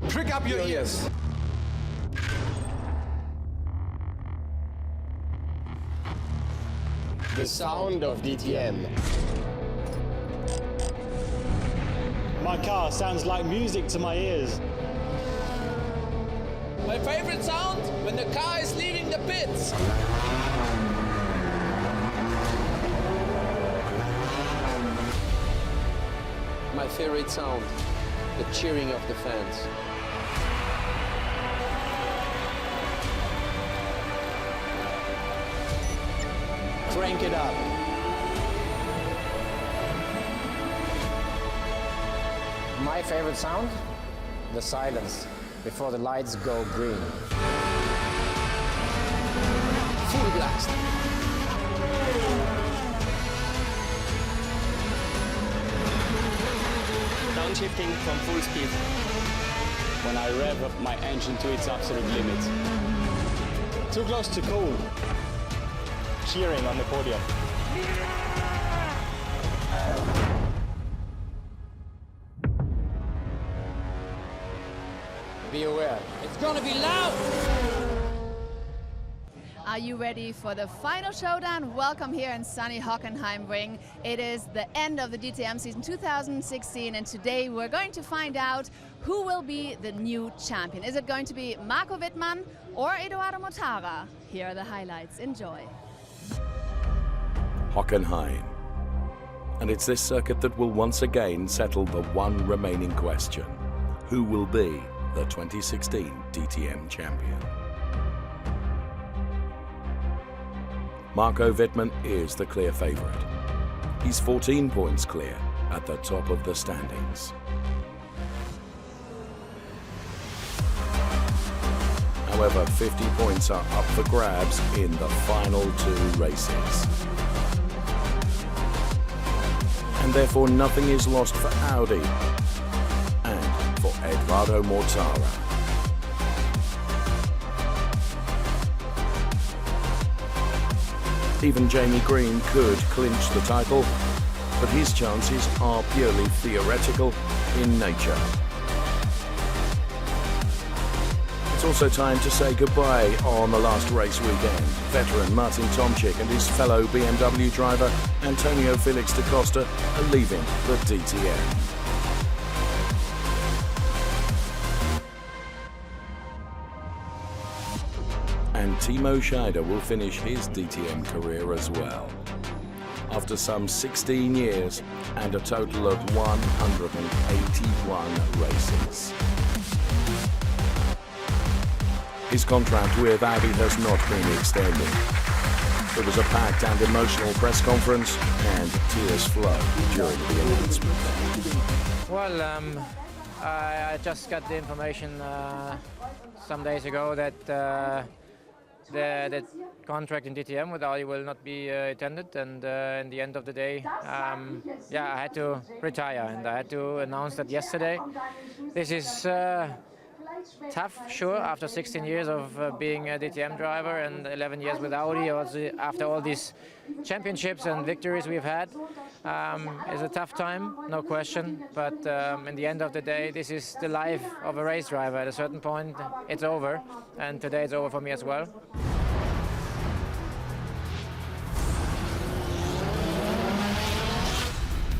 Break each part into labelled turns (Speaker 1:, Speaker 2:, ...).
Speaker 1: Prick up your ears.
Speaker 2: The sound of DTM.
Speaker 3: My car sounds like music to my ears.
Speaker 4: My favorite sound when the car is leaving the pits.
Speaker 5: My favorite sound, the cheering of the fans.
Speaker 2: Crank it up. My favorite sound? The silence before the lights go green.
Speaker 5: Full blast.
Speaker 3: Downshifting from full speed.
Speaker 6: When I rev up my engine to its absolute limit.
Speaker 3: Too close to cool. Cheering on the podium.
Speaker 5: Be aware.
Speaker 4: It's gonna be loud.
Speaker 7: Are you ready for the final showdown? Welcome here in sunny Hockenheim ring. It is the end of the DTM season 2016, and today we're going to find out who will be the new champion. Is it going to be Marco Wittmann or Edoardo Mortara? Here are the highlights. Enjoy.
Speaker 8: Hockenheim. And it's this circuit that will once again settle the one remaining question. Who will be the 2016 DTM champion? Marco Wittmann is the clear favourite. He's 14 points clear at the top of the standings. However, 50 points are up for grabs in the final two races. And therefore nothing is lost for Audi and for Edoardo Mortara. Even Jamie Green could clinch the title, but his chances are purely theoretical in nature. It's also time to say goodbye on the last race weekend. Veteran Martin Tomczyk and his fellow BMW driver Antonio Felix da Costa are leaving the DTM. And Timo Scheider will finish his DTM career as well. After some 16 years and a total of 181 races. His contract with Audi has not been extended. It was a packed and emotional press conference, and tears flowed during the announcement.
Speaker 9: Well, I just got the information some days ago that the contract in DTM with Audi will not be attended, and in the end of the day, yeah, I had to retire, and I had to announce that yesterday. This is tough, sure, after 16 years of being a DTM driver and 11 years with Audi, also after all these championships and victories we've had. It's a tough time, no question, but in the end of the day, this is the life of a race driver. At a certain point, it's over, and today it's over for me as well.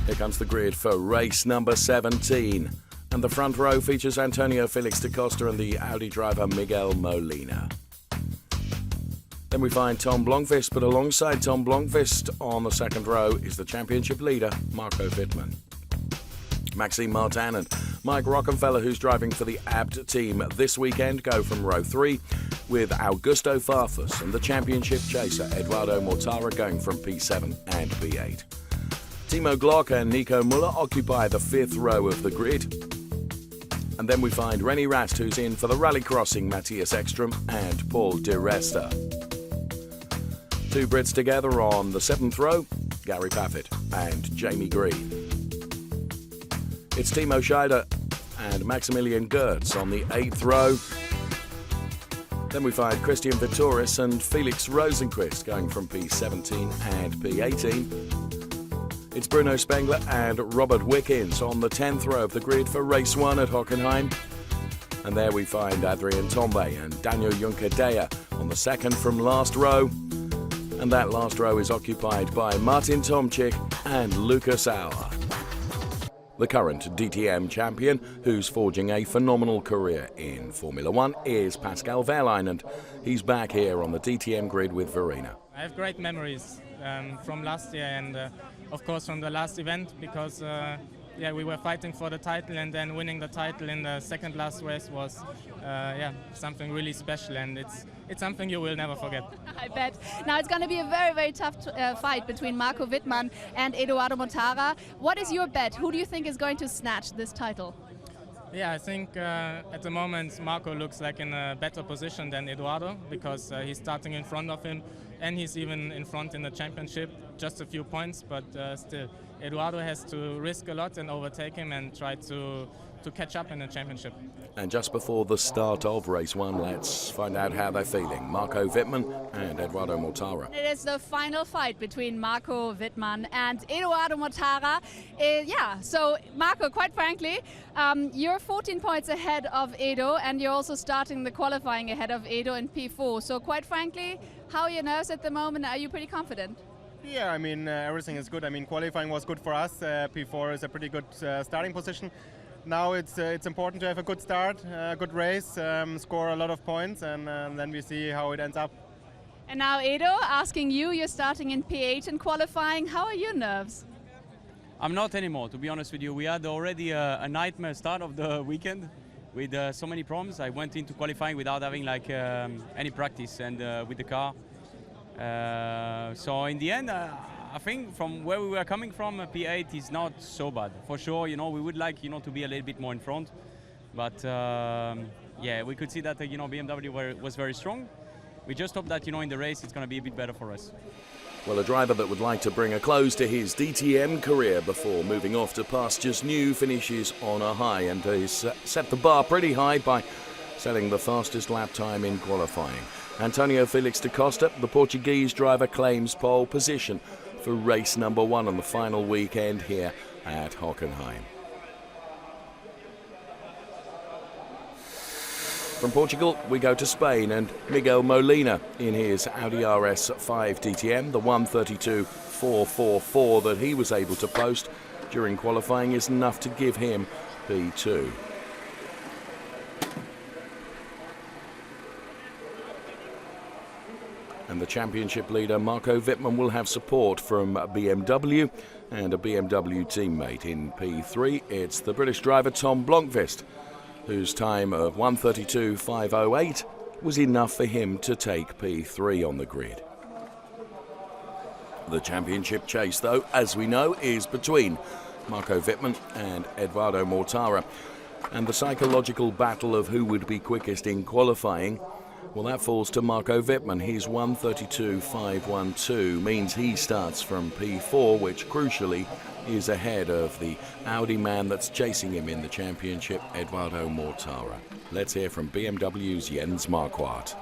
Speaker 8: Here comes the grid for race number 17. And the front row features Antonio Felix da Costa and the Audi driver Miguel Molina. Then we find Tom Blomqvist, but alongside Tom Blomqvist on the second row is the championship leader, Marco Wittmann. Maxime Martin and Mike Rockenfeller, who's driving for the ABT team this weekend, go from row 3, with Augusto Farfus and the championship chaser Edoardo Mortara going from P7 and P8. Timo Glock and Nico Müller occupy the 5th row of the grid. And then we find Rennie Rast, who's in for the rallycrossing Matthias Ekström and Paul Di Resta. Two Brits together on the 7th row, Gary Paffett and Jamie Green. It's Timo Scheider and Maximilian Goertz on the 8th row. Then we find Christian Vittoris and Felix Rosenqvist going from P17 and P18. It's Bruno Spengler and Robert Wickens on the 10th row of the grid for race 1 at Hockenheim. And there we find Adrian Tombe and Daniel Juncker-Deyer on the second from last row. And that last row is occupied by Martin Tomczyk and Lukas Auer. The current DTM champion, who's forging a phenomenal career in Formula One, is Pascal Wehrlein, and he's back here on the DTM grid with Verena.
Speaker 1: I have great memories from last year and of course from the last event, because we were fighting for the title, and then winning the title in the second last race was something really special, and it's something you will never forget.
Speaker 7: I bet. Now it's going to be a very, very tough fight between Marco Wittmann and Edoardo Mortara. What is your bet? Who do you think is going to snatch this title?
Speaker 1: Yeah, I think at the moment Marco looks like in a better position than Edoardo, because he's starting in front of him, and he's even in front in the championship, just a few points, but still. Edoardo has to risk a lot and overtake him and try to catch up in the championship.
Speaker 8: And just before the start of race one, let's find out how they're feeling. Marco Wittmann and Edoardo Mortara.
Speaker 7: It is the final fight between Marco Wittmann and Edoardo Mortara. So Marco, quite frankly, you're 14 points ahead of Edo, and you're also starting the qualifying ahead of Edo in P4. So quite frankly, how are your nerves at the moment? Are you pretty confident?
Speaker 3: Yeah, I mean, everything is good. I mean, qualifying was good for us. P4 is a pretty good starting position. Now it's important to have a good start, a good race, score a lot of points, and then we see how it ends up.
Speaker 7: And now Edo, asking you, you're starting in P8 in qualifying. How are your nerves?
Speaker 6: I'm not anymore, to be honest with you. We had already a nightmare start of the weekend with so many problems. I went into qualifying without having any practice and with the car. So in the end, I think from where we were coming from, P8 is not so bad. For sure, we would like, to be a little bit more in front. But we could see that, BMW was very strong. We just hope that, in the race, it's going to be a bit better for us.
Speaker 8: Well, a driver that would like to bring a close to his DTM career before moving off to pastures new finishes on a high, and he's set the bar pretty high by setting the fastest lap time in qualifying. Antonio Felix da Costa, the Portuguese driver, claims pole position for race number one on the final weekend here at Hockenheim. From Portugal, we go to Spain, and Miguel Molina in his Audi RS5 DTM, the 1:32.444 that he was able to post during qualifying is enough to give him P2. And the championship leader, Marco Wittmann, will have support from BMW and a BMW teammate. In P3, it's the British driver Tom Blomqvist, whose time of 1:32.508 was enough for him to take P3 on the grid. The championship chase, though, as we know, is between Marco Wittmann and Edoardo Mortara. And the psychological battle of who would be quickest in qualifying, well, that falls to Marco Wittmann. His 1:32.512 means he starts from P4, which crucially is ahead of the Audi man that's chasing him in the championship, Edoardo Mortara. Let's hear from BMW's Jens Marquardt.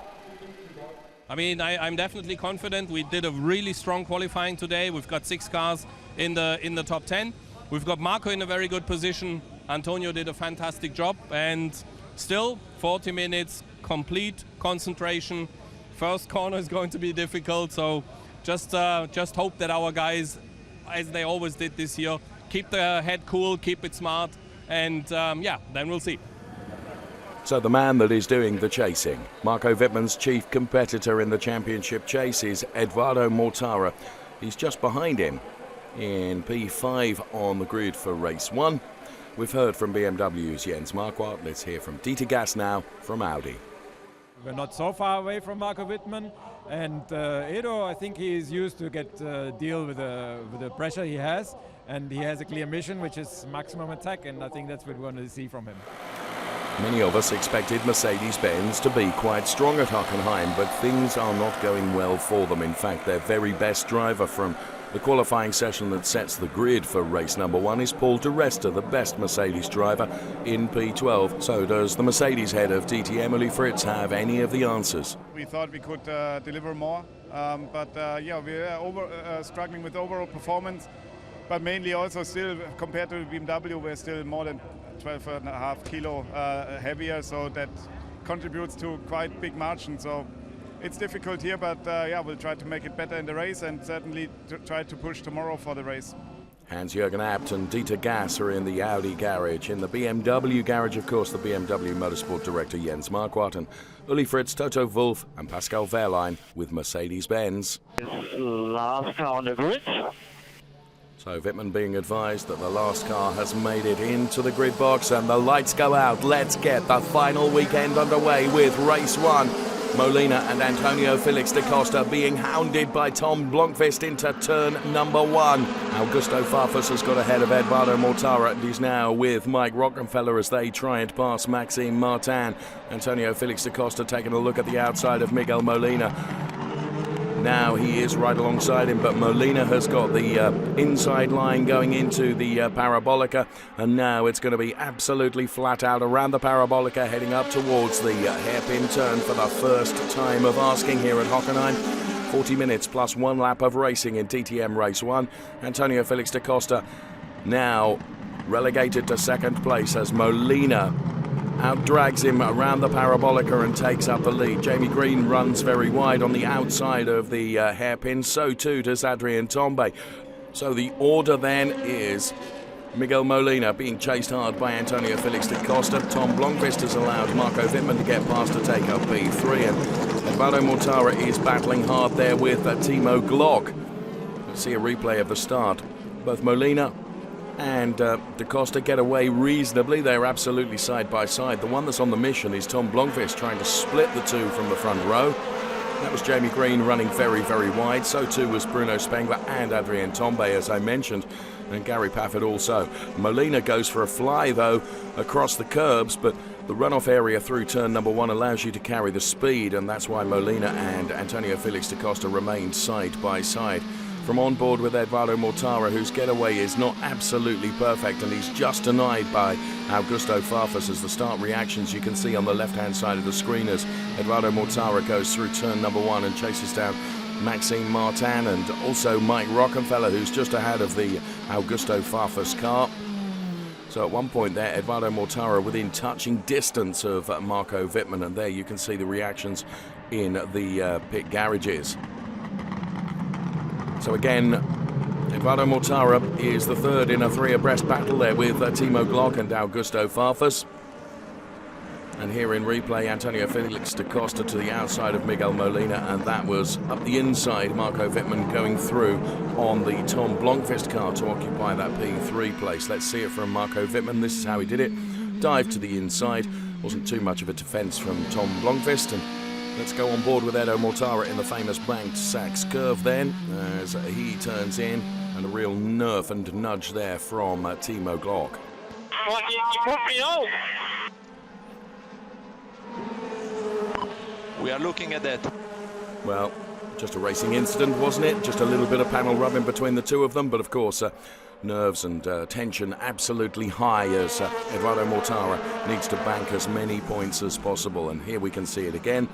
Speaker 10: I mean, I'm definitely confident. We did a really strong qualifying today. We've got 6 cars in the top 10. We've got Marco in a very good position. Antonio did a fantastic job, and still 40 minutes, complete concentration. First corner is going to be difficult, so just hope that our guys, as they always did this year, keep their head cool, keep it smart, and then we'll see.
Speaker 8: So the man that is doing the chasing, Marco Wittmann's chief competitor in the championship chase, is Edoardo Mortara. He's just behind him in P5 on the grid for race 1. We've heard from BMW's Jens Marquardt. Let's hear from Dieter Gas now from Audi.
Speaker 11: We're not so far away from Marco Wittmann, and Edo, I think he is used to deal with the pressure he has, and he has a clear mission, which is maximum attack, and I think that's what we want to see from him.
Speaker 8: Many of us expected Mercedes-Benz to be quite strong at Hockenheim, but things are not going well for them. In fact, their very best driver from the qualifying session that sets the grid for race number 1 is Paul di Resta, the best Mercedes driver in P12. So does the Mercedes head of DTM, Uli Fritz, have any of the answers?
Speaker 12: We thought we could deliver more, but we are struggling with overall performance, but mainly also still compared to BMW, we're still more than 12.5 kilo heavier, so that contributes to quite big margin. So it's difficult here, but yeah, we'll try to make it better in the race and certainly try to push tomorrow for the race.
Speaker 8: Hans-Jürgen Abt and Dieter Gass are in the Audi garage. In the BMW garage, of course, the BMW Motorsport Director Jens Marquardt and Uli Fritz, Toto Wolff and Pascal Wehrlein with Mercedes-Benz.
Speaker 13: Last car on the grid.
Speaker 8: So Wittmann being advised that the last car has made it into the grid box and the lights go out. Let's get the final weekend underway with race 1. Molina and Antonio Felix da Costa being hounded by Tom Blomqvist into turn number 1. Augusto Farfus has got ahead of Eduardo Mortara and he's now with Mike Rockenfeller as they try and pass Maxime Martin. Antonio Felix da Costa taking a look at the outside of Miguel Molina. Now he is right alongside him, but Molina has got the inside line going into the Parabolica, and now it's going to be absolutely flat out around the Parabolica, heading up towards the hairpin turn for the first time of asking here at Hockenheim. 40 minutes plus 1 lap of racing in DTM Race 1. Antonio Felix da Costa now relegated to second place as Molina outdrags him around the Parabolica and takes up the lead. Jamie Green runs very wide on the outside of the hairpin, so too does Adrien Tombe. So the order then is Miguel Molina being chased hard by Antonio Felix da Costa. Tom Blomqvist has allowed Marco Wittmann to get past to take up P3, and Eduardo Mortara is battling hard there with Timo Glock. Let's see a replay of the start. Both Molina and da Costa get away reasonably. They're absolutely side by side. The one that's on the mission is Tom Blomqvist trying to split the two from the front row. That was Jamie Green running very, very wide. So too was Bruno Spengler and Adrien Tombe, as I mentioned, and Gary Pafford also. Molina goes for a fly, though, across the curbs, but the runoff area through turn number 1 allows you to carry the speed, and that's why Molina and Antonio Felix da Costa remained side by side. From on board with Eduardo Mortara, whose getaway is not absolutely perfect, and he's just denied by Augusto Farfus as the start reactions you can see on the left-hand side of the screen as Eduardo Mortara goes through turn number 1 and chases down Maxime Martin and also Mike Rockenfeller, who's just ahead of the Augusto Farfus car. So at one point there, Eduardo Mortara within touching distance of Marco Wittmann, and there you can see the reactions in the pit garages. So again, Eduardo Mortara is the third in a 3 abreast battle there with Timo Glock and Augusto Farfus. And here in replay, Antonio Felix da Costa to the outside of Miguel Molina, and that was up the inside, Marco Wittmann going through on the Tom Blomqvist car to occupy that P3 place. Let's see it from Marco Wittmann. This is how he did it. Dive to the inside. Wasn't too much of a defence from Tom Blomqvist, and let's go on board with Edo Mortara in the famous banked Sachs curve then, as he turns in, and a real nerve and nudge there from Timo Glock.
Speaker 13: We are looking at that.
Speaker 8: Well, just a racing incident, wasn't it? Just a little bit of panel rubbing between the two of them, but of course, nerves and tension absolutely high as Eduardo Mortara needs to bank as many points as possible. And here we can see it again.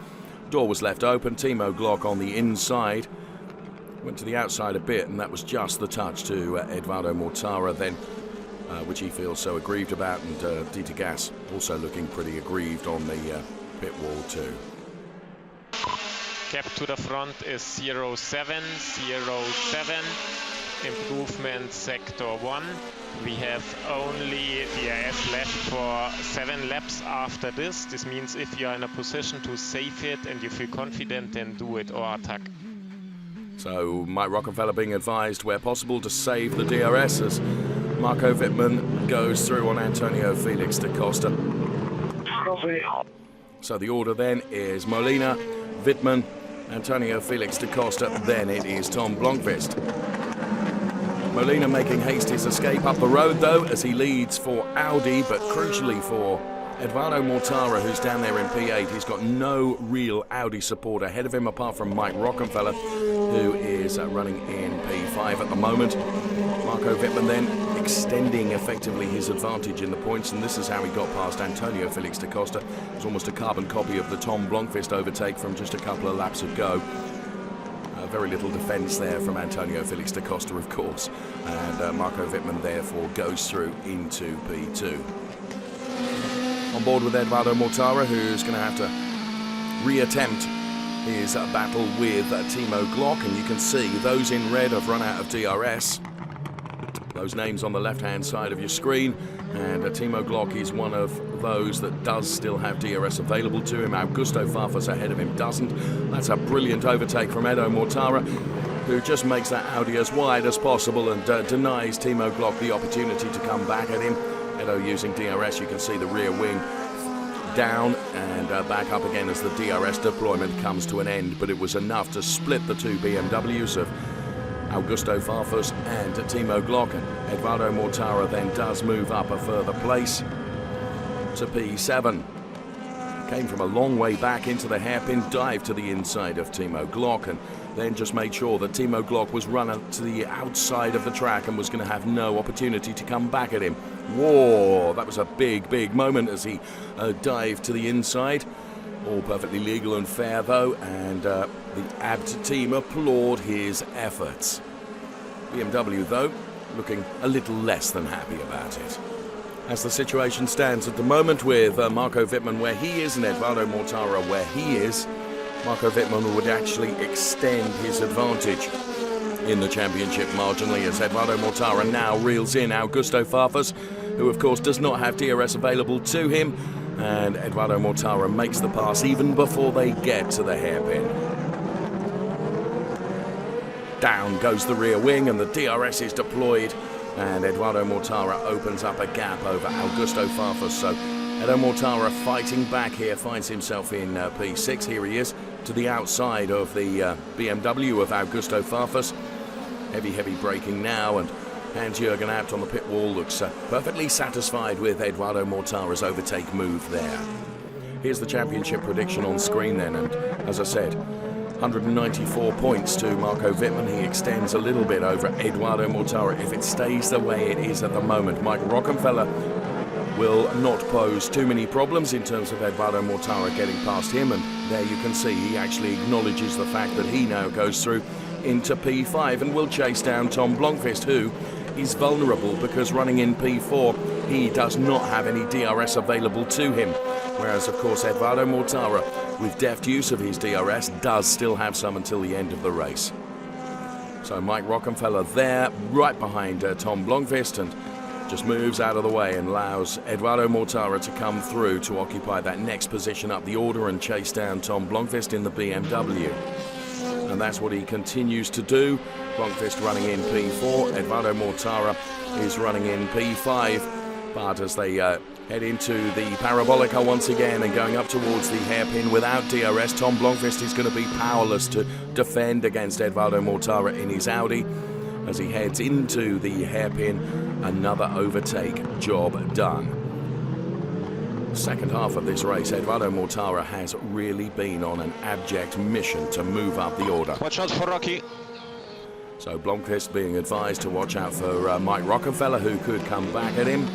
Speaker 8: Door was left open, Timo Glock on the inside, went to the outside a bit, and that was just the touch to Eduardo Mortara then, which he feels so aggrieved about, and Dieter Gass also looking pretty aggrieved on the pit wall too.
Speaker 14: Gap to the front is 07, improvement sector 1. We have only DRS left for 7 laps after this. This means if you are in a position to save it and you feel confident, then do it or attack.
Speaker 8: So Mike Rockenfeller being advised where possible to save the DRS as Marco Wittmann goes through on Antonio Felix da Costa. So the order then is Molina, Wittmann, Antonio Felix da Costa, then it is Tom Blomqvist. Molina making haste his escape up the road though as he leads for Audi, but crucially for Eduardo Mortara, who's down there in P8. He's got no real Audi support ahead of him apart from Mike Rockenfeller, who is running in P5 at the moment. Marco Wittmann then extending effectively his advantage in the points, and this is how he got past Antonio Felix da Costa. It was almost a carbon copy of the Tom Blomqvist overtake from just a couple of laps ago. Very little defence there from Antonio Felix da Costa, of course, and Marco Wittmann therefore goes through into P2. on board with Eduardo Mortara, who's going to have to reattempt his battle with Timo Glock, and you can see those in red have run out of DRS. Those names on the left-hand side of your screen, and Timo Glock is one of those that does still have DRS available to him. Augusto Farfus ahead of him doesn't. That's a brilliant overtake from Edo Mortara, who just makes that Audi as wide as possible and denies Timo Glock the opportunity to come back at him. Edo using DRS, you can see the rear wing down and back up again as the DRS deployment comes to an end, but it was enough to split the two BMWs of Augusto Farfus and Timo Glock, and Eduardo Mortara then does move up a further place to P7. Came from a long way back into the hairpin, dive to the inside of Timo Glock, and then just made sure that Timo Glock was running to the outside of the track and was going to have no opportunity to come back at him. Whoa, that was a big moment as he dived to the inside. All perfectly legal and fair though, and the ABT team applaud his efforts. BMW though, looking a little less than happy about it. As the situation stands at the moment with Marco Wittmann where he is and Eduardo Mortara where he is, Marco Wittmann would actually extend his advantage in the championship marginally as Eduardo Mortara now reels in Augusto Farfus, who of course does not have DRS available to him, and Eduardo Mortara makes the pass even before they get to the hairpin. Down goes the rear wing and the DRS is deployed, and Eduardo Mortara opens up a gap over Augusto Farfus. So Edo Mortara fighting back here, finds himself in P6. Here he is to the outside of the BMW of Augusto Farfus. Heavy braking now, and Hans-Jürgen Abt on the pit wall looks perfectly satisfied with Eduardo Mortara's overtake move there. Here's the championship prediction on screen then, and as I said, 194 points to Marco Wittmann. He extends a little bit over Eduardo Mortara. If it stays the way it is at the moment, Mike Rockenfeller will not pose too many problems in terms of Eduardo Mortara getting past him, and there you can see he actually acknowledges the fact that he now goes through into P5 and will chase down Tom Blomqvist, who is vulnerable because running in P4 he does not have any DRS available to him, whereas of course Eduardo Mortara, with deft use of his DRS, does still have some until the end of the race. So Mike Rockenfeller there right behind Tom Blomqvist, and just moves out of the way and allows Eduardo Mortara to come through to occupy that next position up the order and chase down Tom Blomqvist in the BMW. And that's what he continues to do. Blomqvist running in P4, Eduardo Mortara is running in P5, but as they head into the Parabolica once again and going up towards the hairpin without DRS, Tom Blomqvist is going to be powerless to defend against Eduardo Mortara in his Audi. As he heads into the hairpin, another overtake job done. Second half of this race, Eduardo Mortara has really been on an abject mission to move up the order.
Speaker 13: Watch out for Rocky.
Speaker 8: So Blomqvist being advised to watch out for Mike Rockenfeller, who could come back at him.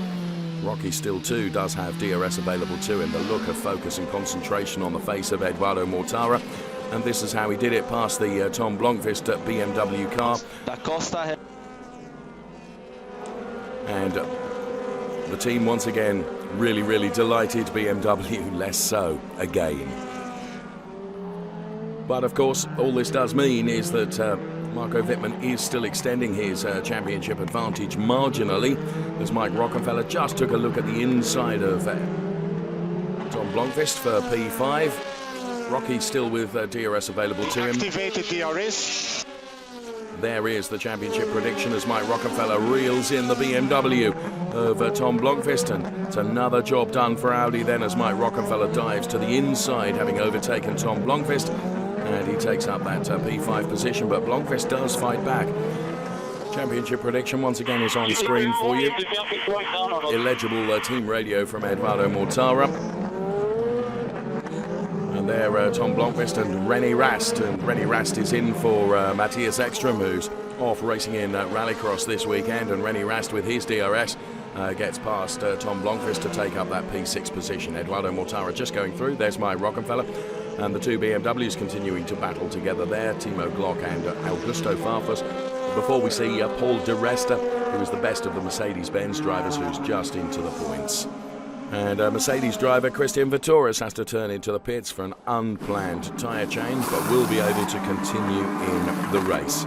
Speaker 8: Rocky still too does have DRS available to him. The look of focus and concentration on the face of Eduardo Mortara. And this is how he did it past the Tom Blomqvist BMW car. And the team once again really delighted, BMW less so again. But of course all this does mean is that Marco Wittmann is still extending his championship advantage marginally, as Mike Rockenfeller just took a look at the inside of Tom Blomqvist for P5. Rocky still with DRS available to him.
Speaker 13: Activated DRS.
Speaker 8: There is the championship prediction as Mike Rockenfeller reels in the BMW of Tom Blomqvist, and it's another job done for Audi then as Mike Rockenfeller dives to the inside, having overtaken Tom Blomqvist, and he takes up that P5 position, but Blomqvist does fight back. Championship prediction once again is on screen for you. Illegible team radio from Eduardo Mortara. And there Tom Blomqvist and René Rast, and René Rast is in for Matthias Ekström, who's off racing in Rallycross this weekend, and René Rast with his DRS gets past Tom Blomqvist to take up that P6 position. Eduardo Mortara just going through. There's Mike Rockenfeller, and the two BMWs continuing to battle together there, Timo Glock and Augusto Farfus. Before we see Paul de Resta, who is the best of the Mercedes-Benz drivers, who's just into the points. And Mercedes driver Christian Vittoris has to turn into the pits for an unplanned tyre change, but will be able to continue in the race.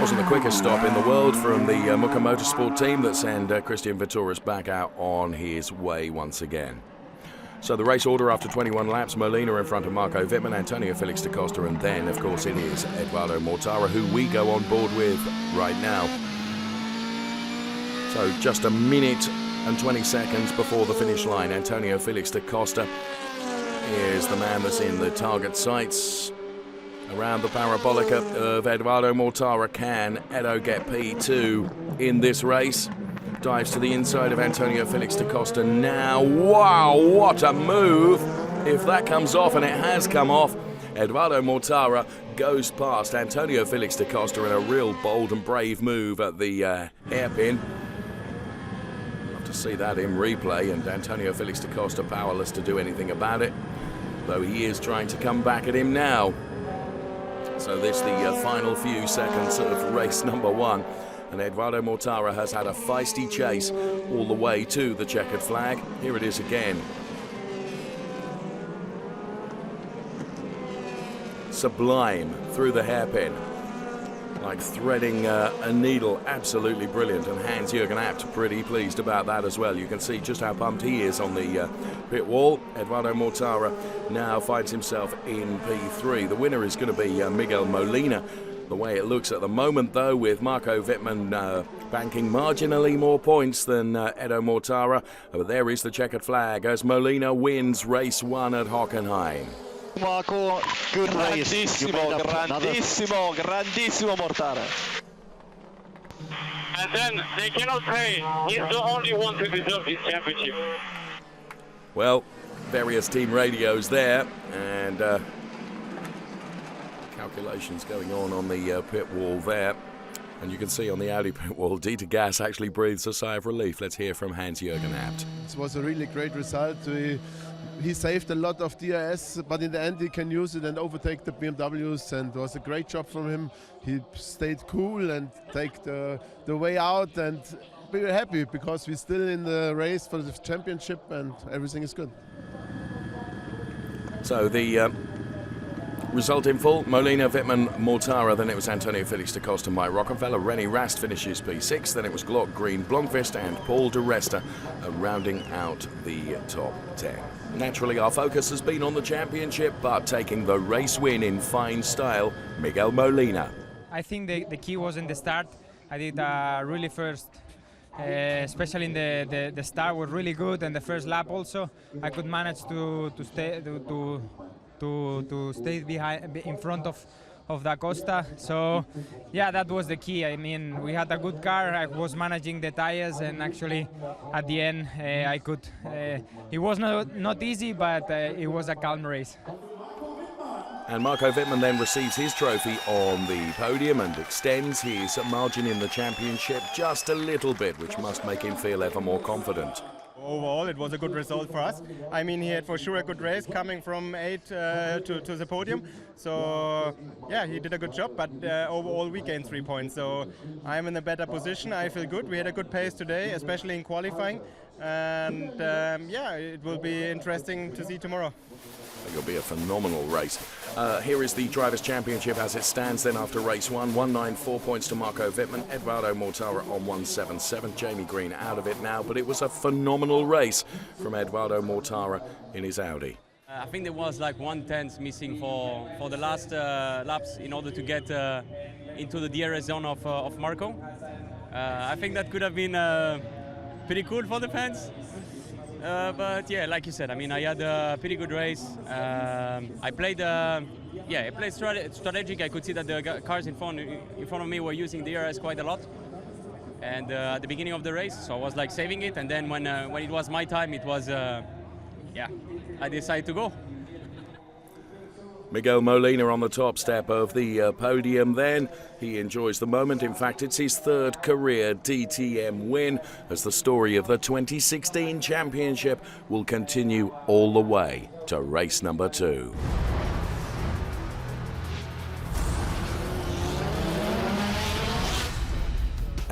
Speaker 8: Wasn't the quickest stop in the world from the Muka Motorsport team that sent Christian Vittoris back out on his way once again. So the race order after 21 laps: Molina in front of Marco Wittmann, Antonio Felix da Costa, and then, of course, it is Eduardo Mortara, who we go on board with right now. So just a minute and 20 seconds before the finish line, Antonio Felix da Costa is the man that's in the target sights. Around the parabolica of Eduardo Mortara. Can Edo get P2 in this race? Dives to the inside of Antonio Felix da Costa now. Wow, what a move! If that comes off, and it has come off, Eduardo Mortara goes past Antonio Felix da Costa in a real bold and brave move at the hairpin. See that in replay, and Antonio Felix da Costa powerless to do anything about it, though he is trying to come back at him now. So this the final few seconds of race number 1, and Eduardo Mortara has had a feisty chase all the way to the checkered flag. Here it is again. Sublime through the hairpin, like threading a needle. Absolutely brilliant, and Hans-Jürgen Abt pretty pleased about that as well. You can see just how pumped he is on the pit wall. Eduardo Mortara now finds himself in P3. The winner is going to be Miguel Molina, the way it looks at the moment, though, with Marco Wittmann banking marginally more points than Edo Mortara. But there is the checkered flag as Molina wins race 1 at Hockenheim.
Speaker 13: Marco, good race. Grandissimo Mortara.
Speaker 15: And then they cannot say he's the only one to deserve this championship.
Speaker 8: Well, various team radios there, and calculations going on the pit wall there. And you can see on the Audi pit wall, Dieter Gas actually breathes a sigh of relief. Let's hear from Hans-Jürgen Abt.
Speaker 16: It was a really great result. He saved a lot of DRS, but in the end he can use it and overtake the BMWs, and it was a great job from him. He stayed cool and take the way out, and we were happy because we're still in the race for the championship and everything is good.
Speaker 8: So the result in full: Molina, Wittmann, Mortara, then it was Antonio Felix da Costa, Mike Rockefeller, Rennie Rast finishes P6, then it was Glock, Green, Blomqvist and Paul de Resta rounding out the top 10. Naturally, our focus has been on the championship, but taking the race win in fine style, Miguel Molina.
Speaker 17: I think the key was in the start. I did really first, especially in the start was really good, and the first lap also. I could manage to stay behind, in front of Da Costa. So yeah, that was the key. I mean, we had a good car. I was managing the tires, and actually at the end I could. It was not easy, but it was a calm race.
Speaker 8: And Marco Wittmann then receives his trophy on the podium and extends his margin in the championship just a little bit, which must make him feel ever more confident.
Speaker 3: Overall, it was a good result for us. I mean, he had for sure a good race coming from 8 to the podium. So, yeah, he did a good job, but overall we gained 3 points. So I'm in a better position. I feel good. We had a good pace today, especially in qualifying. And yeah, it will be interesting to see tomorrow.
Speaker 8: It'll be a phenomenal race. Here is the Drivers' Championship as it stands then after race 1. 194 points to Marco Wittmann, Eduardo Mortara on 177. Jamie Green out of it now, but it was a phenomenal race from Eduardo Mortara in his Audi.
Speaker 6: I think there was like 1/10 missing for the last laps in order to get into the DRS zone of Marco. I think that could have been pretty cool for the fans. But yeah, like you said, I mean, I had a pretty good race. I played strategic. I could see that the cars in front of me were using DRS quite a lot. And at the beginning of the race, so I was like saving it. And then when it was my time, it was, I decided to go.
Speaker 8: Miguel Molina on the top step of the podium then. He enjoys the moment. In fact, it's his 3rd career DTM win as the story of the 2016 championship will continue all the way to race number 2.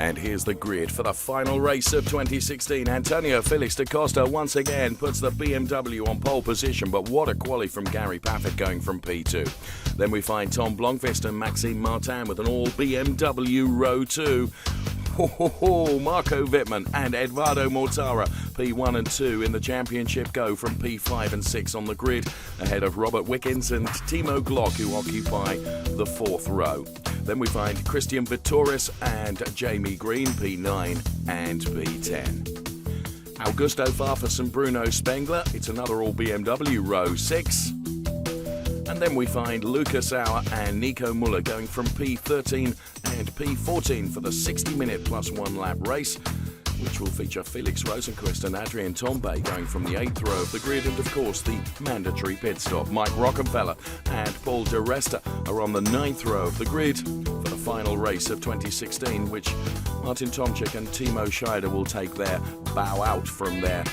Speaker 8: And here's the grid for the final race of 2016. Antonio Felix da Costa once again puts the BMW on pole position, but what a quali from Gary Paffett going from P2. Then we find Tom Blomqvist and Maxime Martin with an all BMW row 2. Marco Wittmann and Eduardo Mortara, P1 and 2 in the championship, go from P5 and 6 on the grid, ahead of Robert Wickens and Timo Glock, who occupy the 4th row. Then we find Christian Vittoris and Jamie Green, P9 and P10. Augusto Farfus and Bruno Spengler, it's another all BMW row 6. And then we find Lucas Auer and Nico Muller going from P13 and P14 for the 60-minute plus 1 lap race, which will feature Felix Rosenqvist and Adrian Tombe going from the 8th row of the grid, and of course the mandatory pit stop. Mike Rockenfeller and Paul de Resta are on the 9th row of the grid for the final race of 2016, which Martin Tomczyk and Timo Scheider will take their bow out from their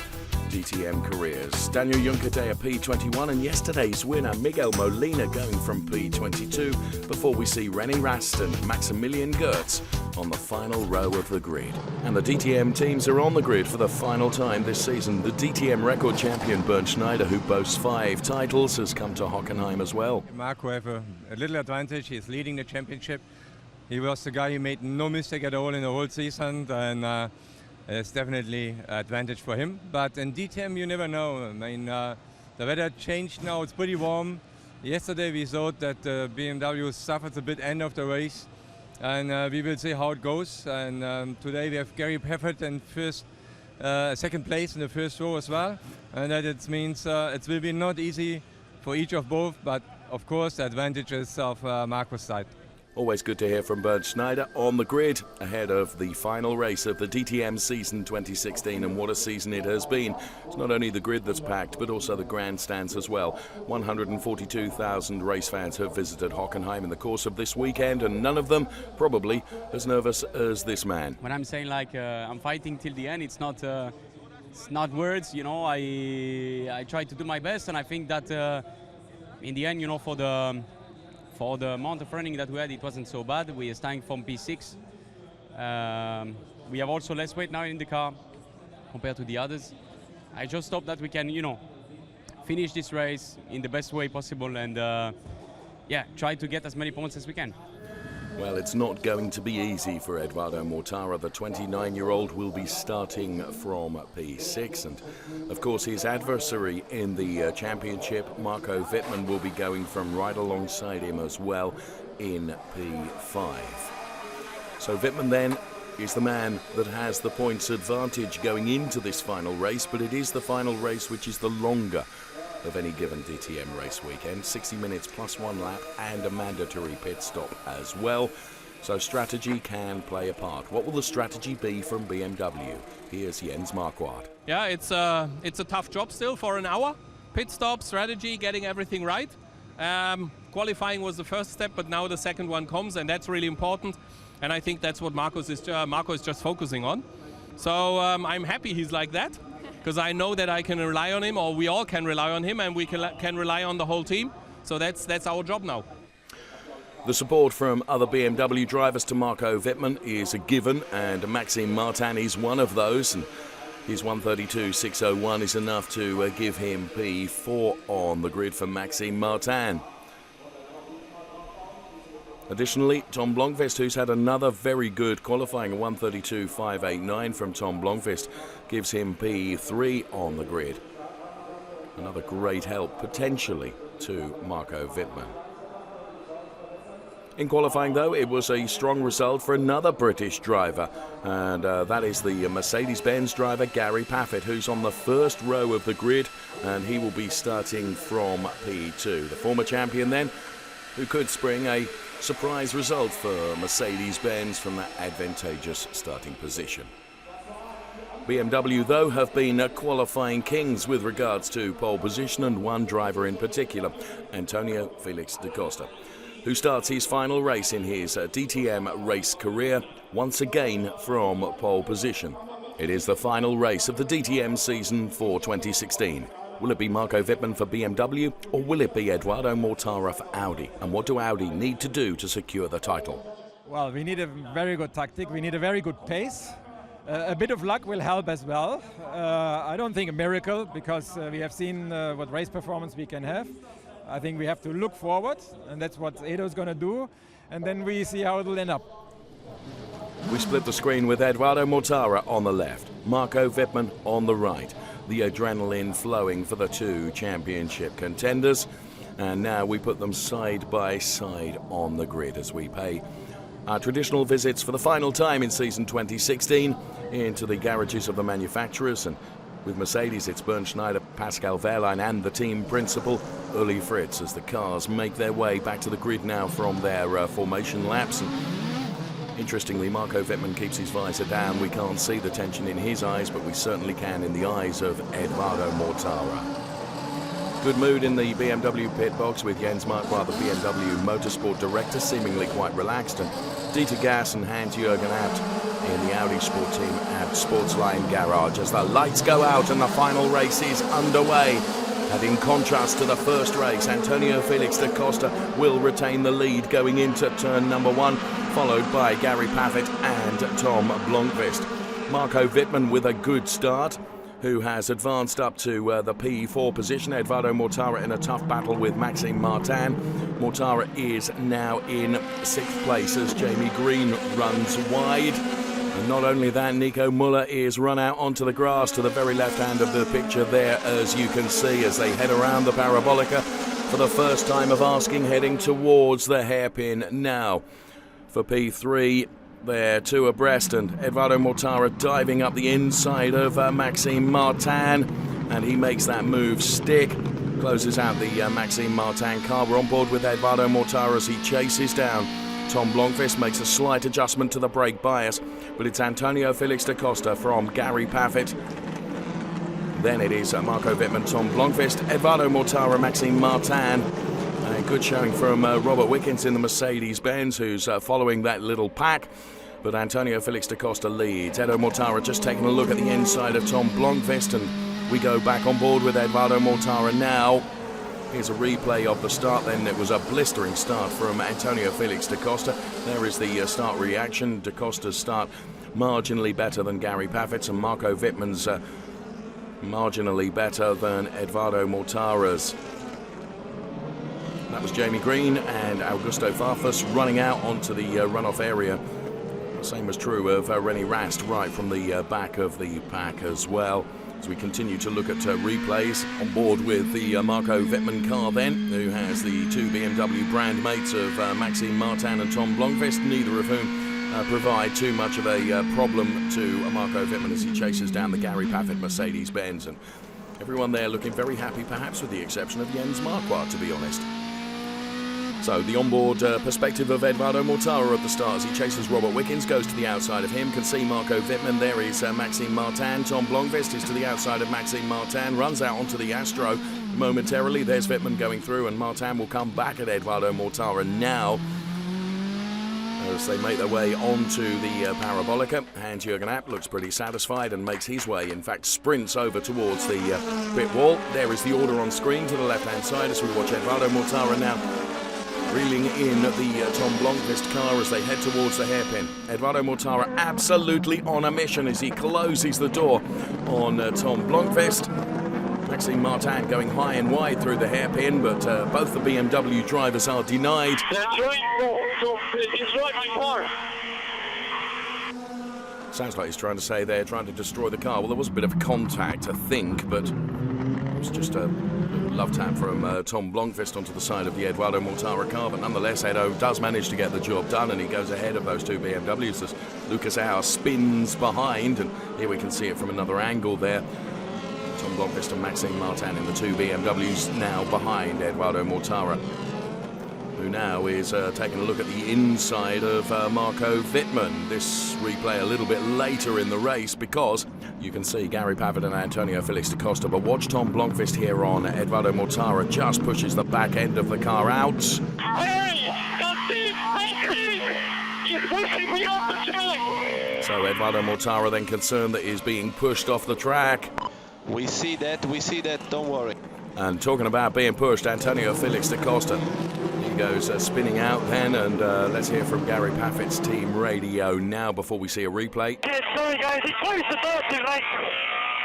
Speaker 8: DTM careers. Daniel Juncadella P21 and yesterday's winner Miguel Molina going from P22 before we see René Rast and Maximilian Goertz on the final row of the grid. And the DTM teams are on the grid for the final time this season. The DTM record champion Bernd Schneider, who boasts 5 titles, has come to Hockenheim as well.
Speaker 18: Marco have a little advantage. He's leading the championship. He was the guy who made no mistake at all in the whole season, and it's definitely an advantage for him. But in DTM, you never know. I mean, the weather changed now. It's pretty warm. Yesterday, we thought that BMW suffered a bit end of the race. And we will see how it goes. And today, we have Gary Paffett in second place in the first row as well. And that it means it will be not easy for each of both. But, of course, the advantage is of Marco's side.
Speaker 8: Always good to hear from Bernd Schneider on the grid ahead of the final race of the DTM season 2016, and what a season it has been. It's not only the grid that's packed, but also the grandstands as well. 142,000 race fans have visited Hockenheim in the course of this weekend, and none of them probably as nervous as this man.
Speaker 6: When I'm saying I'm fighting till the end, it's not words, you know. I try to do my best, and I think that in the end, you know, for the amount of running that we had, it wasn't so bad. We are starting from P6. We have also less weight now in the car compared to the others. I just hope that we can, you know, finish this race in the best way possible and, try to get as many points as we can.
Speaker 8: Well, it's not going to be easy for Eduardo Mortara. The 29-year-old will be starting from P6, and of course his adversary in the championship, Marco Wittmann, will be going from right alongside him as well in P5. So Wittmann then is the man that has the points advantage going into this final race, but it is the final race which is the longer of any given DTM race weekend. 60 minutes plus 1 lap and a mandatory pit stop as well. So strategy can play a part. What will the strategy be from BMW? Here's Jens Marquardt.
Speaker 10: Yeah, it's a tough job still for an hour. Pit stop, strategy, getting everything right. Qualifying was the first step, but now the second one comes, and that's really important. And I think that's what Marco is just focusing on. So I'm happy he's like that, because I know that I can rely on him, or we all can rely on him, and we can rely on the whole team. So that's our job now.
Speaker 8: The support from other BMW drivers to Marco Wittmann is a given, and Maxime Martin is one of those. And his 132.601 is enough to give him P4 on the grid for Maxime Martin. Additionally, Tom Blomqvist, who's had another very good qualifying, a 132.589 from Tom Blomqvist, gives him P3 on the grid. Another great help, potentially, to Marco Wittmann. In qualifying, though, it was a strong result for another British driver, and that is the Mercedes-Benz driver Gary Paffett, who's on the first row of the grid, and he will be starting from P2. The former champion, then, who could spring a surprise result for Mercedes-Benz from that advantageous starting position. BMW, though, have been qualifying kings with regards to pole position, and one driver in particular, Antonio Felix da Costa, who starts his final race in his DTM race career once again from pole position. It is the final race of the DTM season for 2016. Will it be Marco Wittmann for BMW, or will it be Eduardo Mortara for Audi? And what do Audi need to do to secure the title?
Speaker 11: Well, we need a very good tactic. We need a very good pace. A bit of luck will help as well. I don't think a miracle, because we have seen what race performance we can have. I think we have to look forward, and that's what Edo's going to do. And then we see how it will end up.
Speaker 8: We split the screen with Eduardo Mortara on the left, Marco Wittmann on the right. The adrenaline flowing for the two championship contenders. And now we put them side by side on the grid as we pay our traditional visits for the final time in season 2016 into the garages of the manufacturers. And with Mercedes, it's Bernd Schneider, Pascal Wehrlein and the team principal, Uli Fritz, as the cars make their way back to the grid now from their formation laps. And interestingly, Marco Wittmann keeps his visor down. We can't see the tension in his eyes, but we certainly can in the eyes of Eduardo Mortara. Good mood in the BMW pit box with Jens Marquardt, the BMW Motorsport Director, seemingly quite relaxed, and Dieter Gass and Hans-Jürgen Abt in the Audi Sport Team at Sportsline Garage as the lights go out and the final race is underway. And in contrast to the first race, Antonio Felix da Costa will retain the lead going into turn number 1, followed by Gary Paffett and Tom Blomqvist. Marco Wittmann with a good start, who has advanced up to the P4 position. Eduardo Mortara in a tough battle with Maxime Martin. Mortara is now in 6th place as Jamie Green runs wide. And not only that, Nico Muller is run out onto the grass to the very left hand of the picture there, as you can see, as they head around the Parabolica for the first time of asking, heading towards the hairpin now. For P3, they're two abreast, and Eduardo Mortara diving up the inside of Maxime Martin, and he makes that move stick, closes out the Maxime Martin car. We're on board with Eduardo Mortara as he chases down Tom Blomqvist, makes a slight adjustment to the brake bias, but it's Antonio Felix da Costa from Gary Paffett. Then it is Marco Wittmann, Tom Blomqvist, Eduardo Mortara, Maxime Martin. A good showing from Robert Wickens in the Mercedes-Benz, who's following that little pack. But Antonio Felix da Costa leads. Edo Mortara just taking a look at the inside of Tom Blomqvist, and we go back on board with Eduardo Mortara now. Here's a replay of the start then. It was a blistering start from Antonio Felix da Costa. There is the start reaction. Da Costa's start marginally better than Gary Paffett's, and Marco Wittmann's marginally better than Eduardo Mortara's. That was Jamie Green and Augusto Farfus running out onto the runoff area. The same was true of René Rast right from the back of the pack as well. As we continue to look at replays, on board with the Marco Wittmann car then, who has the two BMW brand mates of Maxime Martin and Tom Blomqvist, neither of whom provide too much of a problem to Marco Wittmann as he chases down the Gary Paffett Mercedes-Benz. And everyone there looking very happy, perhaps with the exception of Jens Marquardt, to be honest. So the onboard perspective of Eduardo Mortara at the start as he chases Robert Wickens, goes to the outside of him, can see Marco Wittmann. There is Maxime Martin. Tom Blomqvist is to the outside of Maxime Martin, runs out onto the Astro momentarily. There's Wittmann going through, and Martin will come back at Eduardo Mortara now as they make their way onto the Parabolica. Hans-Jürgen Abt looks pretty satisfied and makes his way, in fact sprints over towards the pit wall. There is the order on screen to the left-hand side as we watch Eduardo Mortara now reeling in the Tom Blomqvist car as they head towards the hairpin. Eduardo Mortara absolutely on a mission as he closes the door on Tom Blomqvist. Maxime Martin going high and wide through the hairpin, but both the BMW drivers are denied. Sounds like he's trying to say they're trying to destroy the car. Well, there was a bit of contact, I think, but it was just a love tap from Tom Blomqvist onto the side of the Eduardo Mortara car, but nonetheless Edo does manage to get the job done, and he goes ahead of those two BMWs as Lucas Auer spins behind, and here we can see it from another angle there. Tom Blomqvist and Maxime Martin in the two BMWs now behind Eduardo Mortara, who now is taking a look at the inside of Marco Wittmann. This replay a little bit later in the race because you can see Gary Paffett and Antonio Felix da Costa, but watch Tom Blomqvist here on Eduardo Mortara, just pushes the back end of the car out. So Eduardo Mortara then concerned that he's being pushed off the track.
Speaker 13: We see that, don't worry.
Speaker 8: And talking about being pushed, Antonio Felix da Costa goes spinning out then, and let's hear from Gary Paffett's team radio now before we see a replay.
Speaker 15: Yeah, sorry guys, it's close to first, mate.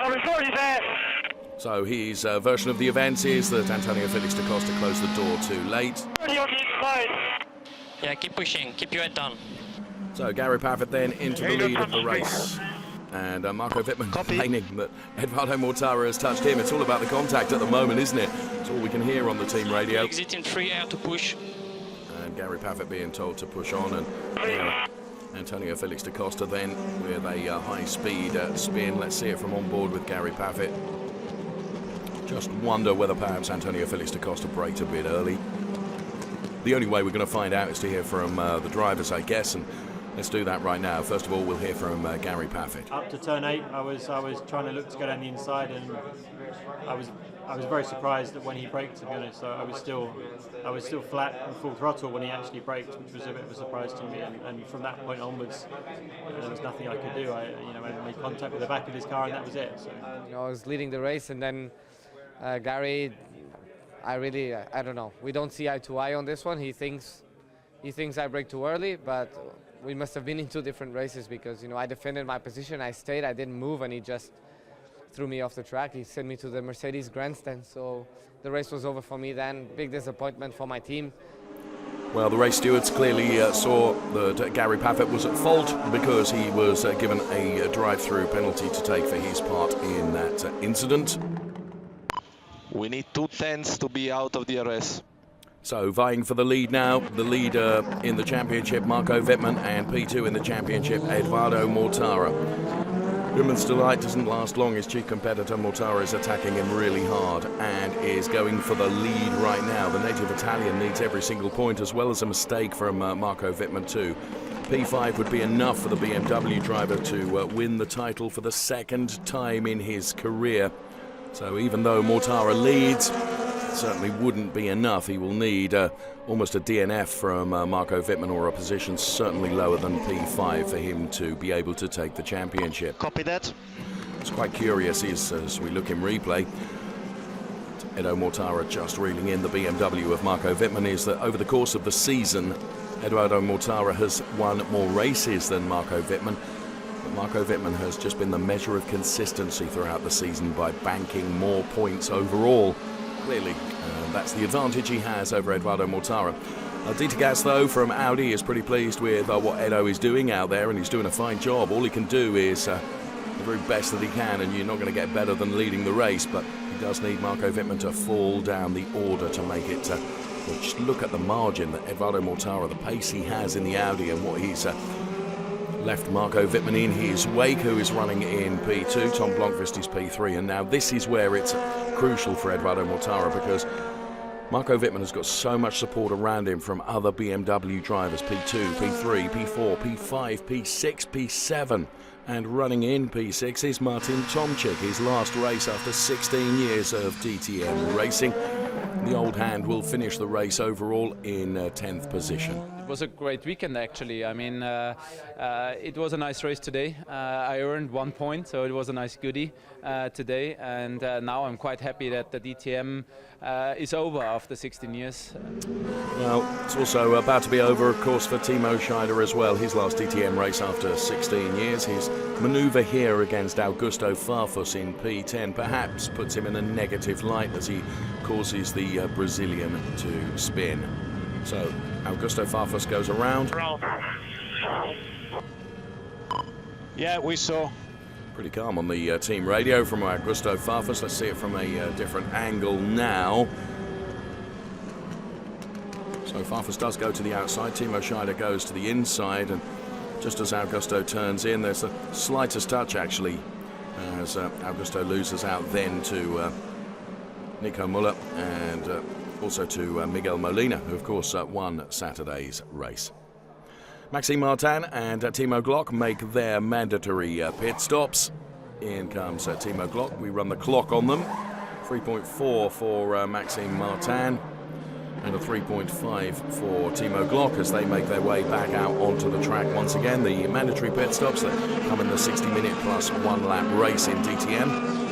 Speaker 15: I was already there.
Speaker 8: So his version of the events is that Antonio Felix da Costa closed the door too late.
Speaker 15: Already on the inside.
Speaker 19: Yeah, keep pushing, keep your head down.
Speaker 8: So Gary Paffett then into the lead of the race. And Marco Wittmann complaining that Eduardo Mortara has touched him. It's all about the contact at the moment, isn't it? It's all we can hear on the team radio.
Speaker 19: Exit in 3 air to push.
Speaker 8: And Gary Paffett being told to push on, and Antonio Felix da Costa then with a high-speed spin. Let's see it from on board with Gary Paffett. Just wonder whether perhaps Antonio Felix da Costa braked a bit early. The only way we're going to find out is to hear from the drivers, I guess, and let's do that right now. First of all, we'll hear from Gary Paffett.
Speaker 20: Up to turn 8, I was trying to look to go down the inside, and I was very surprised that when he braked, to be honest. So I was still flat and full throttle when he actually braked, which was a bit of a surprise to me. And from that point onwards, there was nothing I could do. I made contact with the back of his car, and that was it. So.
Speaker 9: I was leading the race, and then Gary, I don't know. We don't see eye to eye on this one. He thinks I braked too early, but we must have been in 2 different races because, I defended my position, I stayed, I didn't move, and he just threw me off the track. He sent me to the Mercedes grandstand, so the race was over for me then. Big disappointment for my team.
Speaker 8: Well, the race stewards clearly saw that Gary Paffett was at fault because he was given a drive-through penalty to take for his part in that incident.
Speaker 13: We need 2 tenths to be out of the DRS.
Speaker 8: So vying for the lead now, the leader in the championship, Marco Wittmann, and P2 in the championship, Eduardo Mortara. Wittmann's delight doesn't last long. His chief competitor, Mortara, is attacking him really hard and is going for the lead right now. The native Italian needs every single point, as well as a mistake from Marco Wittmann too. P5 would be enough for the BMW driver to win the title for the 2nd time in his career. So even though Mortara leads, certainly wouldn't be enough. He will need almost a DNF from Marco Wittmann, or a position certainly lower than P5 for him to be able to take the championship.
Speaker 13: Copy that.
Speaker 8: It's quite curious as we look in replay. Edo Mortara just reeling in the BMW of Marco Wittmann is that over the course of the season, Eduardo Mortara has won more races than Marco Wittmann. But Marco Wittmann has just been the measure of consistency throughout the season by banking more points overall. Clearly, that's the advantage he has over Eduardo Mortara. Dieter Gas, though, from Audi is pretty pleased with what Edo is doing out there, and he's doing a fine job. All he can do is the very best that he can, and you're not going to get better than leading the race, but he does need Marco Wittmann to fall down the order to make it. Just look at the margin that Eduardo Mortara, the pace he has in the Audi, and what he's left Marco Wittmann in his wake, who is running in P2. Tom Blomqvist is P3, and now this is where it's crucial for Eduardo Mortara, because Marco Wittmann has got so much support around him from other BMW drivers, P2, P3, P4, P5, P6, P7, and running in P6 is Martin Tomczyk, his last race after 16 years of DTM racing. The old hand will finish the race overall in 10th position.
Speaker 21: It was a great weekend, actually. I mean, it was a nice race today. I earned 1 point, so it was a nice goodie today. And now I'm quite happy that the DTM is over after 16 years.
Speaker 8: Well, it's also about to be over, of course, for Timo Scheider as well. His last DTM race after 16 years. His manoeuvre here against Augusto Farfus in P10 perhaps puts him in a negative light as he causes the Brazilian to spin. So Augusto Farfus goes around.
Speaker 13: Yeah, we saw.
Speaker 8: Pretty calm on the team radio from Augusto Farfus. Let's see it from a different angle now. So Farfus does go to the outside. Timo Scheider goes to the inside, and just as Augusto turns in, there's the slightest touch actually as Augusto loses out then to Nico Müller and also to Miguel Molina, who of course won Saturday's race. Maxime Martin and Timo Glock make their mandatory pit stops. In comes Timo Glock. We run the clock on them. 3.4 for Maxime Martin and a 3.5 for Timo Glock as they make their way back out onto the track once again. The mandatory pit stops that come in the 60-minute plus 1 lap race in DTM.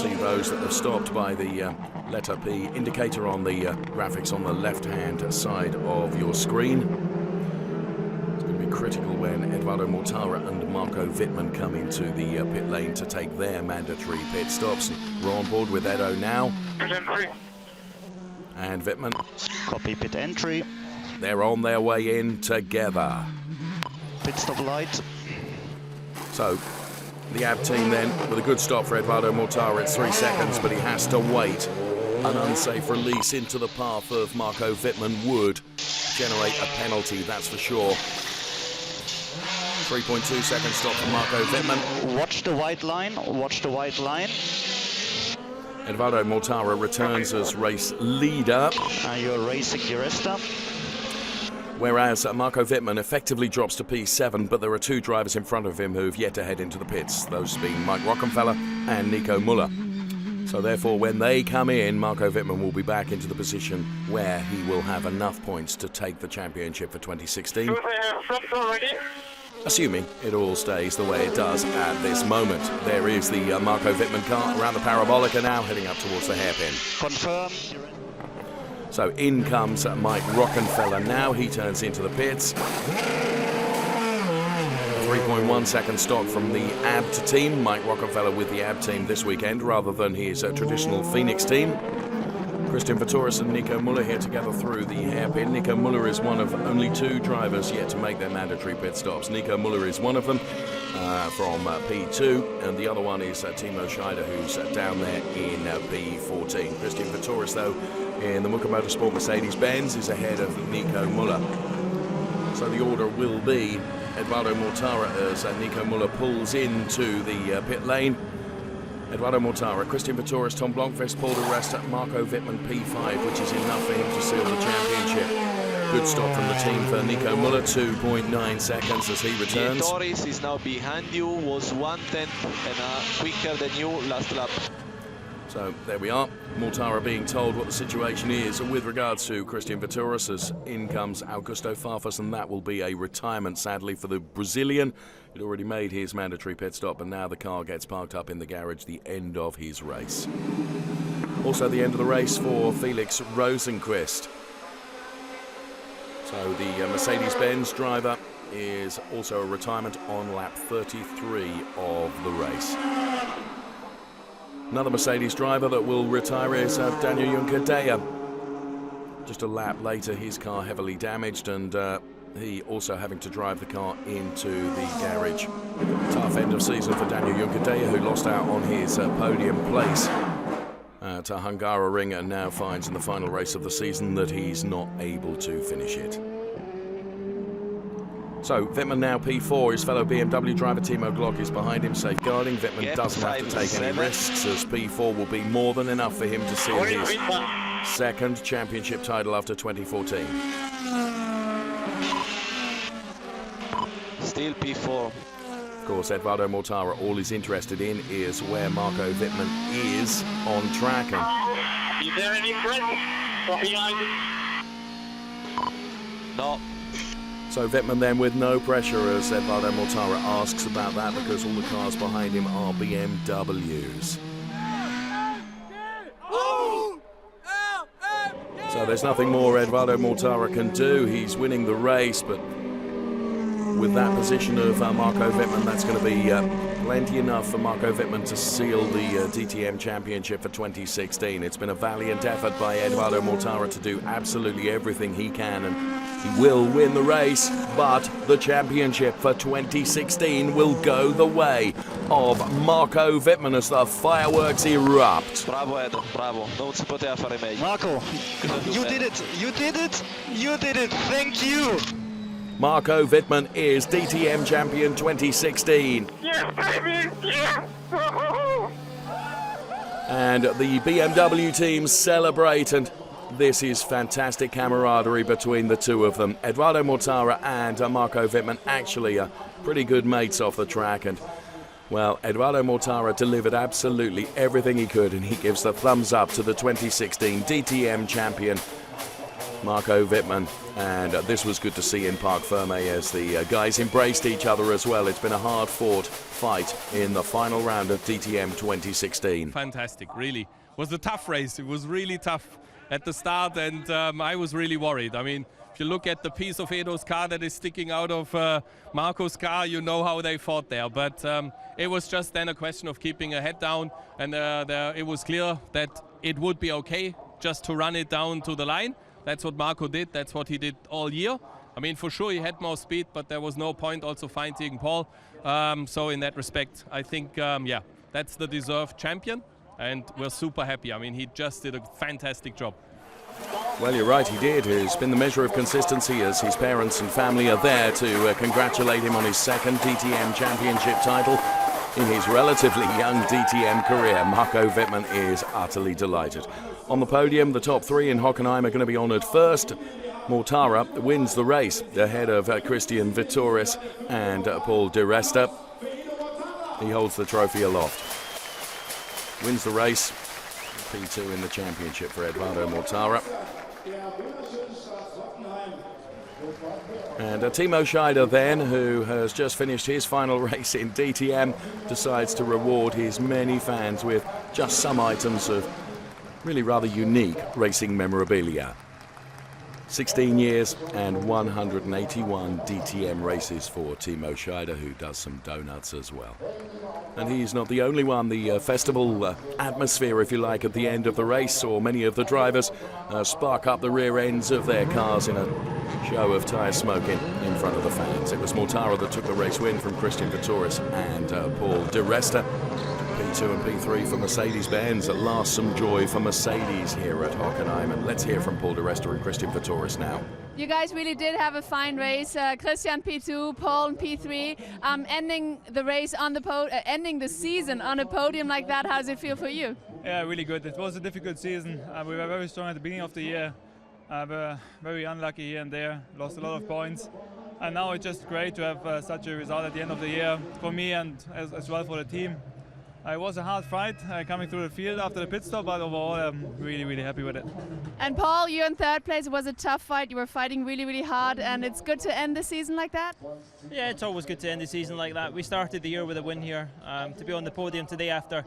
Speaker 8: see those that have stopped by the letter P indicator on the graphics on the left-hand side of your screen. It's going to be critical when Eduardo Mortara and Marco Wittmann come into the pit lane to take their mandatory pit stops. We're on board with Edo now. And Wittmann.
Speaker 2: Copy pit entry.
Speaker 8: They're on their way in together.
Speaker 2: Pit stop light.
Speaker 8: So, the AB team then, with a good stop for Eduardo Mortara, it's 3 seconds, but he has to wait. An unsafe release into the path of Marco Wittmann would generate a penalty, that's for sure. 3.2 second stop for Marco Wittmann.
Speaker 2: Watch the white line, watch the white line.
Speaker 8: Eduardo Mortara returns as race leader.
Speaker 2: You're racing Di Resta.
Speaker 8: Whereas Marco Wittmann effectively drops to P7, but there are two drivers in front of him who've yet to head into the pits, those being Mike Rockenfeller and Nico Müller. So therefore, when they come in, Marco Wittmann will be back into the position where he will have enough points to take the championship for 2016. Assuming it all stays the way it does at this moment. There is the Marco Wittmann car around the parabolica now, heading up towards the hairpin.
Speaker 2: Confirm.
Speaker 8: So in comes Mike Rockenfeller now, he turns into the pits. 3.1 second stock from the ABT team. Mike Rockenfeller with the ABT team this weekend rather than his traditional Phoenix team. Christian Vitoris and Nico Müller here together through the hairpin. Nico Müller is one of only two drivers yet to make their mandatory pit stops. Nico Müller is one of them from P2, and the other one is Timo Scheider, who's down there in P14. Christian Vitoris, though, in the Muka Motorsport Mercedes-Benz is ahead of Nico Müller. So the order will be Eduardo Mortara as Nico Müller pulls into the pit lane. Eduardo Mortara, Christian Vitoris, Tom Blomqvist, Paul de Rest, Marco Wittmann P5, which is enough for him to seal the championship. Good stop from the team for Nico Müller, 2.9 seconds as he returns.
Speaker 13: Vitoris is now behind you, was 1/10 and quicker than you last lap.
Speaker 8: So there we are, Mortara being told what the situation is with regards to Christian Vitoris, as in comes Augusto Farfus, and that will be a retirement, sadly, for the Brazilian. He'd already made his mandatory pit stop, and now the car gets parked up in the garage, the end of his race. Also the end of the race for Felix Rosenqvist. So the Mercedes-Benz driver is also a retirement on lap 33 of the race. Another Mercedes driver that will retire is Daniel Juncadella. Just a lap later, his car heavily damaged, and he also having to drive the car into the garage. Tough end of season for Daniel Juncadella, who lost out on his podium place at Hungaroring, and now finds in the final race of the season that he's not able to finish it. So Wittmann now P4, his fellow BMW driver Timo Glock is behind him safeguarding. Wittmann doesn't have to take any risks, as P4 will be more than enough for him to seal his second championship title after 2014.
Speaker 13: Still P4.
Speaker 8: Of course, Eduardo Mortara, all he's interested in is where Marco Wittmann is on track.
Speaker 15: Is there any friends from behind?
Speaker 13: No.
Speaker 8: So Wittmann then with no pressure, as Eduardo Mortara asks about that, because all the cars behind him are BMWs. So there's nothing more Eduardo Mortara can do. He's winning the race, but with that position of Marco Wittmann, that's going to be plenty enough for Marco Wittmann to seal the DTM Championship for 2016. It's been a valiant effort by Eduardo Mortara to do absolutely everything he can, and he will win the race, but the championship for 2016 will go the way of Marco Wittmann as the fireworks erupt.
Speaker 13: Bravo Edo, bravo, non si poteva fare meglio.
Speaker 2: Marco, you did it, you did it, you did it, thank you!
Speaker 8: Marco Wittmann is DTM champion 2016.
Speaker 15: Yes, baby! Yes!
Speaker 8: And the BMW teams celebrate, and this is fantastic camaraderie between the two of them. Eduardo Mortara and Marco Wittmann actually are pretty good mates off the track, and well, Eduardo Mortara delivered absolutely everything he could, and he gives the thumbs up to the 2016 DTM champion Marco Wittmann, and this was good to see in Parc Ferme as the guys embraced each other as well. It's been a hard-fought fight in the final round of DTM 2016.
Speaker 10: Fantastic, really. It was a tough race. It was really tough at the start, and I was really worried. I mean, if you look at the piece of Edo's car that is sticking out of Marco's car, you know how they fought there. But it was just then a question of keeping a head down, and it was clear that it would be okay just to run it down to the line. That's what Marco did. That's what he did all year. I mean, for sure he had more speed, but there was no point also fighting Paul. So in that respect, I think, yeah, that's the deserved champion, and we're super happy. I mean, he just did a fantastic job.
Speaker 8: Well, you're right, he did. It's been the measure of consistency as his parents and family are there to congratulate him on his second DTM championship title in his relatively young DTM career. Marco Wittmann is utterly delighted. On the podium, the top three in Hockenheim are going to be honoured first. Mortara wins the race ahead of Christian Vittoris and Paul de Resta. He holds the trophy aloft. Wins the race. P2 in the championship for Eduardo Mortara. And Timo Scheider then, who has just finished his final race in DTM, decides to reward his many fans with just some items of really rather unique racing memorabilia. 16 years and 181 DTM races for Timo Scheider, who does some donuts as well. And he's not the only one. The festival atmosphere, if you like, at the end of the race saw many of the drivers spark up the rear ends of their cars in a show of tyre smoking in front of the fans. It was Mortara that took the race win from Christian Vittoris and Paul de Resta. P2 and P3 for Mercedes-Benz. At last, some joy for Mercedes here at Hockenheim. And let's hear from Paul de Resta and Christian Vittoris now.
Speaker 7: You guys really did have a fine race. Christian P2, Paul P3, ending the race on the ending the season on a podium like that. How does it feel for you?
Speaker 5: Yeah, really good. It was a difficult season. We were very strong at the beginning of the year. We were very unlucky here and there. Lost a lot of points. And now it's just great to have such a result at the end of the year for me and as well for the team. It was a hard fight coming through the field after the pit stop, but overall I'm really, really happy with it.
Speaker 7: And Paul, you're in third place. It was a tough fight. You were fighting really, really hard, and it's good to end the season like that?
Speaker 20: Yeah, it's always good to end the season like that. We started the year with a win here. To be on the podium today after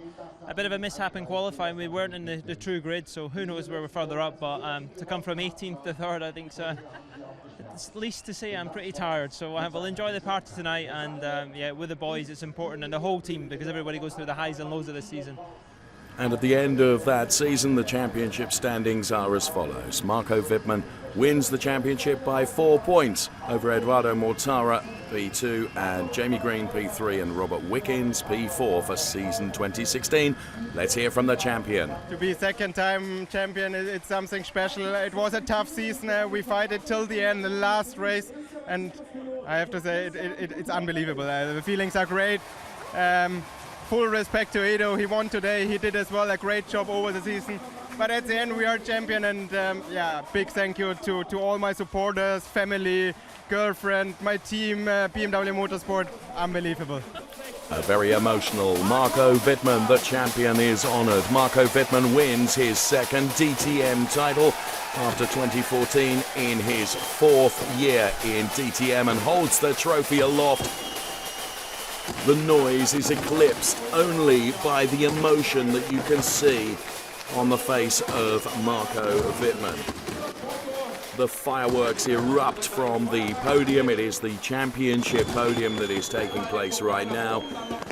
Speaker 20: a bit of a mishap in qualifying, we weren't in the true grid, so who knows where we're further up, but to come from 18th to 3rd, I think so. It's least to say I'm pretty tired, so we'll enjoy the party tonight, and yeah, with the boys it's important, and the whole team, because everybody goes through the highs and lows of this season.
Speaker 8: And at the end of that season, the championship standings are as follows. Marco Wittmann wins the championship by 4 points over Eduardo Mortara, P2, and Jamie Green, P3, and Robert Wickens, P4 for season 2016. Let's hear from the champion.
Speaker 3: To be second-time champion, it's something special. It was a tough season. We fight it till the end, the last race, and I have to say it's unbelievable. The feelings are great. Full respect to Edo. He won today. He did as well a great job over the season. But at the end, we are champion, and yeah, big thank you to all my supporters, family, girlfriend, my team, BMW Motorsport. Unbelievable.
Speaker 8: A very emotional Marco Wittmann, the champion, is honoured. Marco Wittmann wins his second DTM title after 2014 in his 4th year in DTM and holds the trophy aloft. The noise is eclipsed only by the emotion that you can see on the face of Marco Wittmann. The fireworks erupt from the podium. It is the championship podium that is taking place right now.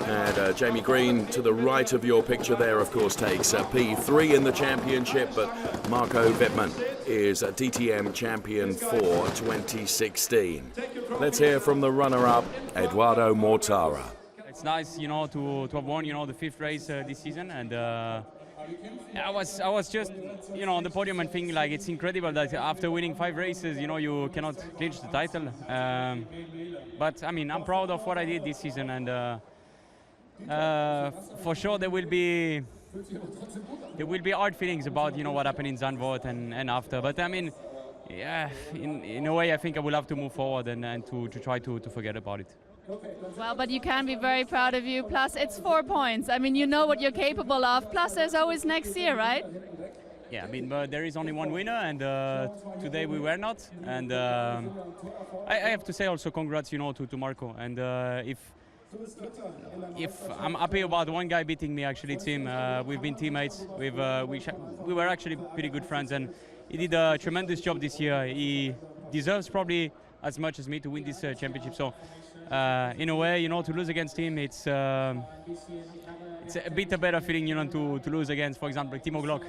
Speaker 8: And Jamie Green, to the right of your picture there, of course, takes P3 in the championship. But Marco Wittmann is a DTM champion for 2016. Let's hear from the runner-up, Eduardo Mortara.
Speaker 6: It's nice, you know, to have won, you know, the 5th race this season, and I was just, you know, on the podium and thinking like it's incredible that after winning 5 races, you know, you cannot clinch the title. But I mean, I'm proud of what I did this season, and for sure there will be hard feelings about, you know, what happened in Zandvoort and after. But I mean, yeah, in a way, I think I will have to move forward and to try to forget about it.
Speaker 7: Well, but you can be very proud of you. Plus, it's 4 points. I mean, you know what you're capable of. Plus, there's always next year, right?
Speaker 6: yeah, I mean, but there is only one winner, and today we were not. And I have to say also congrats, to Marco. And if I'm happy about one guy beating me, actually it's him. We've been teammates. We were actually pretty good friends, and he did a tremendous job this year. He deserves probably as much as me to win this championship. So in a way, to lose against him, it's a bit a better feeling, to lose against, for example, Timo Glock.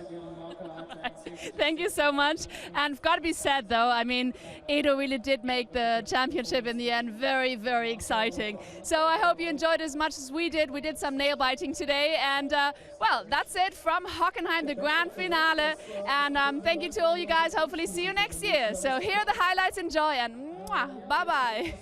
Speaker 7: Thank you so much. And got to be said, though, I mean, Edo really did make the championship in the end very, very exciting. So I hope you enjoyed as much as we did. We did some nail biting today. And, well, that's it from Hockenheim, the grand finale. And thank you to all you guys. Hopefully see you next year. So here are the highlights. Enjoy and bye-bye.